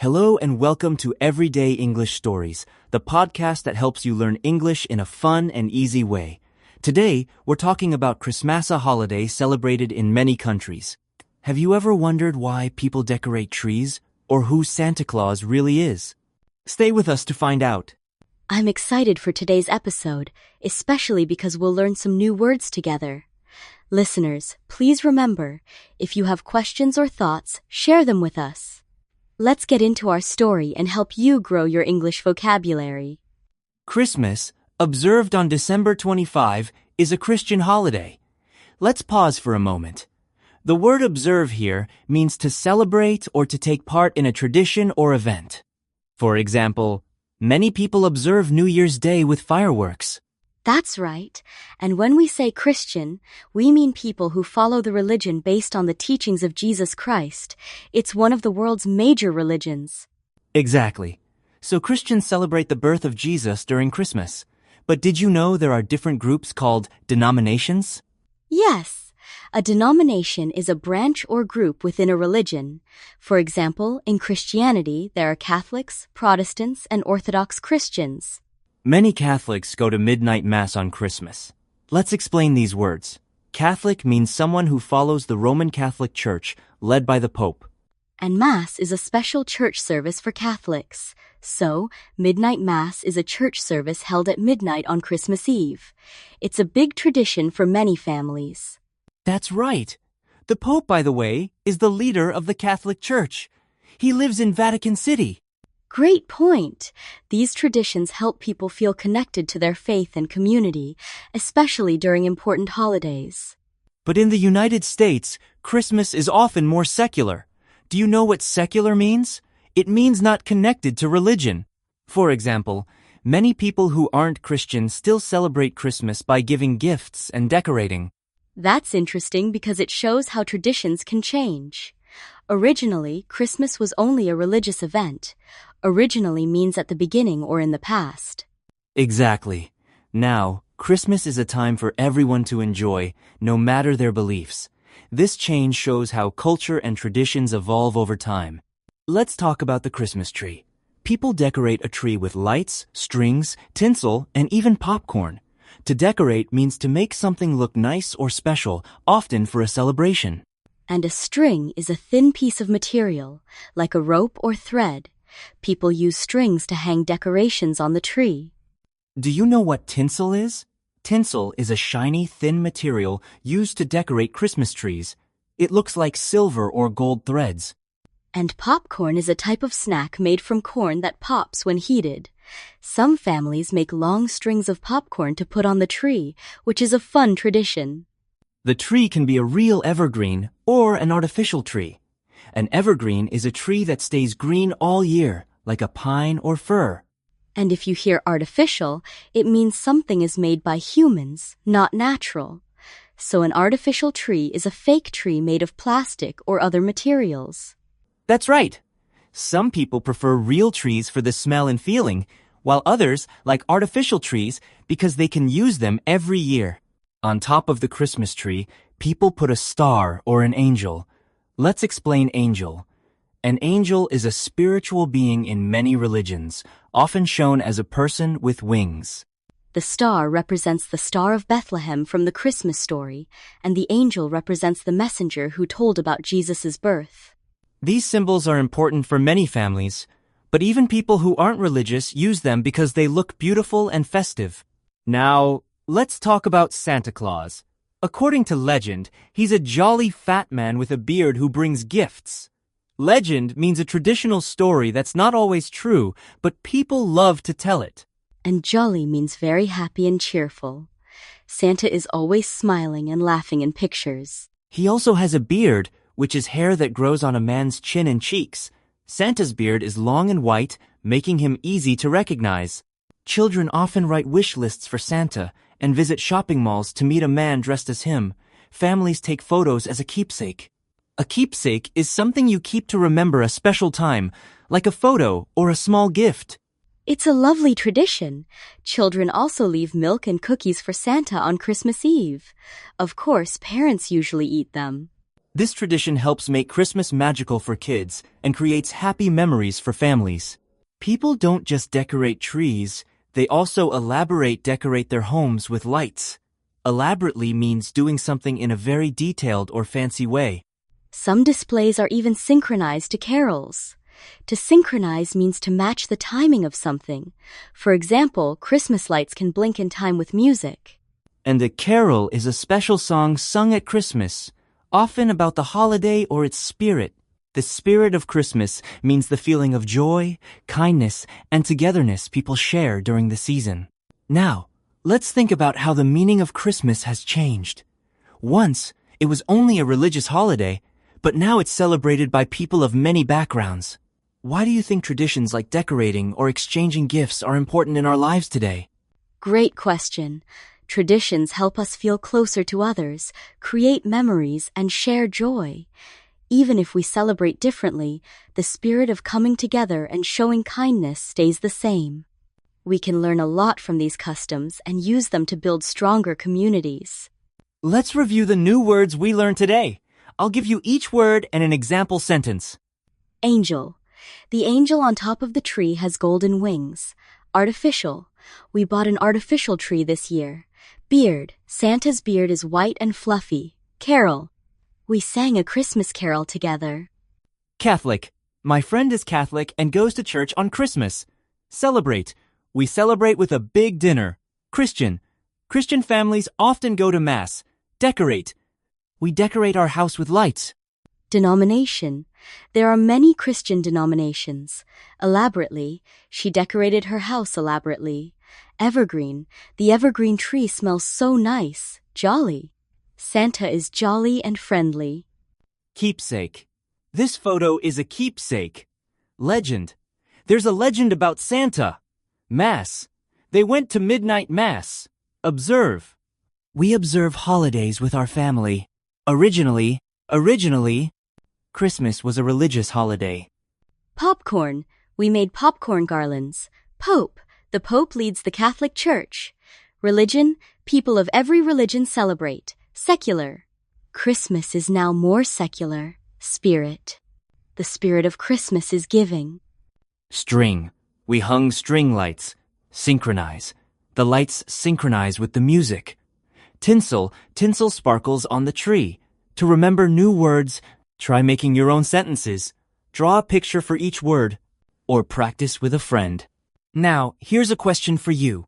Hello and welcome to Everyday English Stories, the podcast that helps you learn English in a fun and easy way. Today, we're talking about Christmasa holiday celebrated in many countries. Have you ever wondered why people decorate trees or who Santa Claus really is? Stay with us to find out. I'm excited for today's episode, especially because we'll learn some new words together. Listeners, please remember, if you have questions or thoughts, share them with us. Let's get into our story and help you grow your English vocabulary. Christmas, observed on December 25, is a Christian holiday. Let's pause for a moment. The word observe here means to celebrate or to take part in a tradition or event. For example, many people observe New Year's Day with fireworks. That's right. And when we say Christian, we mean people who follow the religion based on the teachings of Jesus Christ. It's one of the world's major religions. Exactly. So Christians celebrate the birth of Jesus during Christmas. But did you know there are different groups called denominations? Yes. A denomination is a branch or group within a religion. For example, in Christianity, there are Catholics, Protestants, and Orthodox Christians. Many Catholics go to midnight mass on Christmas. Let's explain these words. Catholic means someone who follows the Roman Catholic Church, led by the Pope. And Mass is a special church service for Catholics. So, midnight Mass is a church service held at midnight on Christmas Eve. It's a big tradition for many families. That's right. The Pope, by the way, is the leader of the Catholic Church. He lives in Vatican City. Great point. These traditions help people feel connected to their faith and community, especially during important holidays. But in the United States, Christmas is often more secular. Do you know what secular means? It means not connected to religion. For example, many people who aren't Christian still celebrate Christmas by giving gifts and decorating. That's interesting because it shows how traditions can change. Originally, Christmas was only a religious event. Originally means at the beginning or in the past. Exactly. Now, Christmas is a time for everyone to enjoy, no matter their beliefs. This change shows how culture and traditions evolve over time. Let's talk about the Christmas tree. People decorate a tree with lights, strings, tinsel, and even popcorn. To decorate means to make something look nice or special, often for a celebration. And a string is a thin piece of material, like a rope or thread. People use strings to hang decorations on the tree. Do you know what tinsel is? Tinsel is a shiny, thin material used to decorate Christmas trees. It looks like silver or gold threads. And popcorn is a type of snack made from corn that pops when heated. Some families make long strings of popcorn to put on the tree, which is a fun tradition. The tree can be a real evergreen or an artificial tree. An evergreen is a tree that stays green all year, like a pine or fir. And if you hear artificial, it means something is made by humans, not natural. So an artificial tree is a fake tree made of plastic or other materials. That's right. Some people prefer real trees for the smell and feeling, while others like artificial trees because they can use them every year. On top of the Christmas tree, people put a star or an angel. Let's explain angel. An angel is a spiritual being in many religions, often shown as a person with wings. The star represents the Star of Bethlehem from the Christmas story, and the angel represents the messenger who told about Jesus' birth. These symbols are important for many families, but even people who aren't religious use them because they look beautiful and festive. Now, let's talk about Santa Claus. According to legend, he's a jolly fat man with a beard who brings gifts. Legend means a traditional story that's not always true, but people love to tell it. And jolly means very happy and cheerful. Santa is always smiling and laughing in pictures. He also has a beard, which is hair that grows on a man's chin and cheeks. Santa's beard is long and white, making him easy to recognize. Children often write wish lists for Santa and visit shopping malls to meet a man dressed as him. Families take photos as a keepsake. A keepsake is something you keep to remember a special time, like a photo or a small gift. It's a lovely tradition. Children also leave milk and cookies for Santa on Christmas Eve. Of course, parents usually eat them. This tradition helps make Christmas magical for kids and creates happy memories for families. People don't just decorate trees, they also decorate their homes with lights. Elaborately means doing something in a very detailed or fancy way. Some displays are even synchronized to carols. To synchronize means to match the timing of something. For example, Christmas lights can blink in time with music. And a carol is a special song sung at Christmas, often about the holiday or its spirit. The spirit of Christmas means the feeling of joy, kindness, and togetherness people share during the season. Now, let's think about how the meaning of Christmas has changed. Once, it was only a religious holiday, but now it's celebrated by people of many backgrounds. Why do you think traditions like decorating or exchanging gifts are important in our lives today? Great question. Traditions help us feel closer to others, create memories, and share joy. Even if we celebrate differently, the spirit of coming together and showing kindness stays the same. We can learn a lot from these customs and use them to build stronger communities. Let's review the new words we learned today. I'll give you each word and an example sentence. Angel. The angel on top of the tree has golden wings. Artificial. We bought an artificial tree this year. Beard. Santa's beard is white and fluffy. Carol. We sang a Christmas carol together. Catholic. My friend is Catholic and goes to church on Christmas. Celebrate. We celebrate with a big dinner. Christian. Christian families often go to Mass. Decorate. We decorate our house with lights. Denomination. There are many Christian denominations. Elaborately. She decorated her house elaborately. Evergreen. The evergreen tree smells so nice. Jolly. Santa is jolly and friendly. Keepsake. This photo is a keepsake. Legend. There's a legend about Santa. Mass. They went to midnight mass. Observe. We observe holidays with our family. Originally, Christmas was a religious holiday. Popcorn. We made popcorn garlands. Pope. The Pope leads the Catholic Church. Religion. People of every religion celebrate. Secular. Christmas is now more secular. Spirit. The spirit of Christmas is giving. String. We hung string lights. Synchronize. The lights synchronize with the music. Tinsel. Tinsel sparkles on the tree. To remember new words, try making your own sentences. Draw a picture for each word. Or practice with a friend. Now, here's a question for you.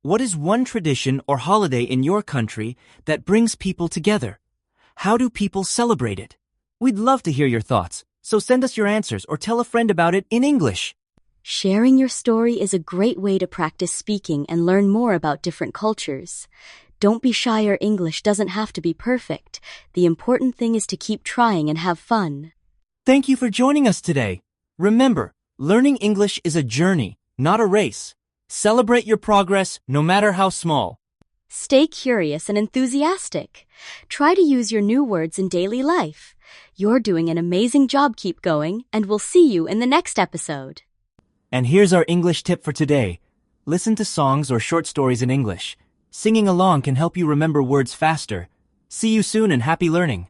What is one tradition or holiday in your country that brings people together? How do people celebrate it? We'd love to hear your thoughts, so send us your answers or tell a friend about it in English. Sharing your story is a great way to practice speaking and learn more about different cultures. Don't be shy, your English doesn't have to be perfect. The important thing is to keep trying and have fun. Thank you for joining us today. Remember, learning English is a journey, not a race. Celebrate your progress, no matter how small. Stay curious and enthusiastic. Try to use your new words in daily life. You're doing an amazing job. Keep going, and we'll see you in the next episode. And here's our English tip for today. Listen to songs or short stories in English. Singing along can help you remember words faster. See you soon and happy learning.